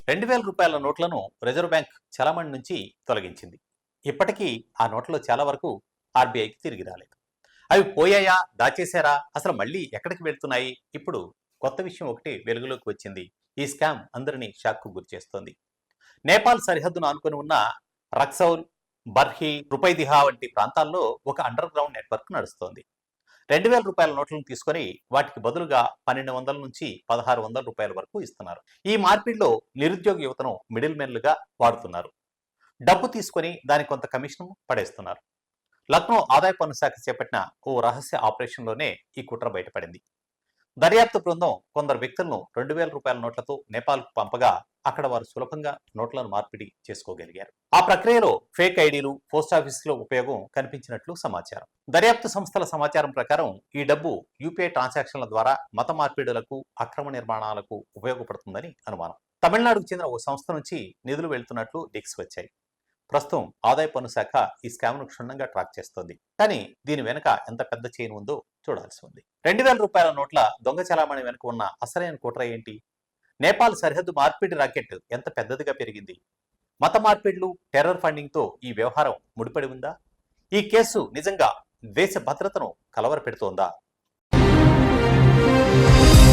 రూ. 2000 నోట్లను reserve bank చలామణి నుంచి తొలగించింది. ఇప్పటికీ ఆ నోట్లలో చాలా వరకు ఆర్బీఐకి తిరిగి రాలేదు. అవి పోయాయా, దాచేశారా, అసలు మళ్ళీ ఎక్కడికి వెళ్తున్నాయి? ఇప్పుడు కొత్త విషయం ఒకటి వెలుగులోకి వచ్చింది. ఈ స్కామ్ అందరినీ షాక్కు గురిచేస్తోంది. నేపాల్ సరిహద్దును ఆనుకొని ఉన్న రక్సౌల్, బర్హి, రుపైదిహా వంటి ప్రాంతాల్లో ఒక అండర్ గ్రౌండ్ నెట్వర్క్ నడుస్తోంది. రూ. 2000 నోట్లను తీసుకొని వాటికి బదులుగా 1200 నుంచి 1600 రూపాయల వరకు ఇస్తున్నారు. ఈ మార్పిడిలో నిరుద్యోగ యువతను మిడిల్ మెన్లుగా వాడుతున్నారు. డబ్బు తీసుకొని దాని కొంత కమిషన్ పడేస్తున్నారు. లక్నో ఆదాయ పన్ను శాఖ చేపట్టిన ఓ రహస్య ఆపరేషన్లోనే ఈ కుట్ర బయటపడింది. దర్యాప్తు బృందం కొందరు వ్యక్తులను రూ. 2000 నోట్లతో నేపాల్కు పంపగా అక్కడ వారు సులభంగా నోట్లను మార్పిడి చేసుకోగలిగారు. ఆ ప్రక్రియలో ఫేక్ ఐడీలు, పోస్టాఫీసులో ఉపయోగం కనిపించినట్లు సమాచారం. దర్యాప్తు సంస్థల సమాచారం ప్రకారం ఈ డబ్బు యూపీఐ ట్రాన్సాక్షన్ల ద్వారా మత మార్పిడులకు, అక్రమ నిర్మాణాలకు ఉపయోగపడుతుందని అనుమానం. తమిళనాడుకు చెందిన ఓ సంస్థ నుంచి నిధులు వెళ్తున్నట్లు లీక్స్ వచ్చాయి. ప్రస్తుతం ఆదాయ పన్ను శాఖ ఈ స్కామ్ను క్షుణ్ణంగా ట్రాక్ చేస్తోంది. కానీ దీని వెనుక ఎంత పెద్ద చైన్ ఉందో చూడాల్సి ఉంది. రూ. 2000 నోట్ల దొంగ చలామణి వెనుక ఉన్న అసలైన కుట్ర ఏంటి? నేపాల్ సరిహద్దు మార్పిడి రాకెట్ ఎంత పెద్దదిగా పెరిగింది? మత మార్పిడులు, టెర్రర్ ఫండింగ్తో ఈ వ్యవహారం ముడిపడి ఉందా? ఈ కేసు నిజంగా దేశ భద్రతను కలవరపెడుతోందా?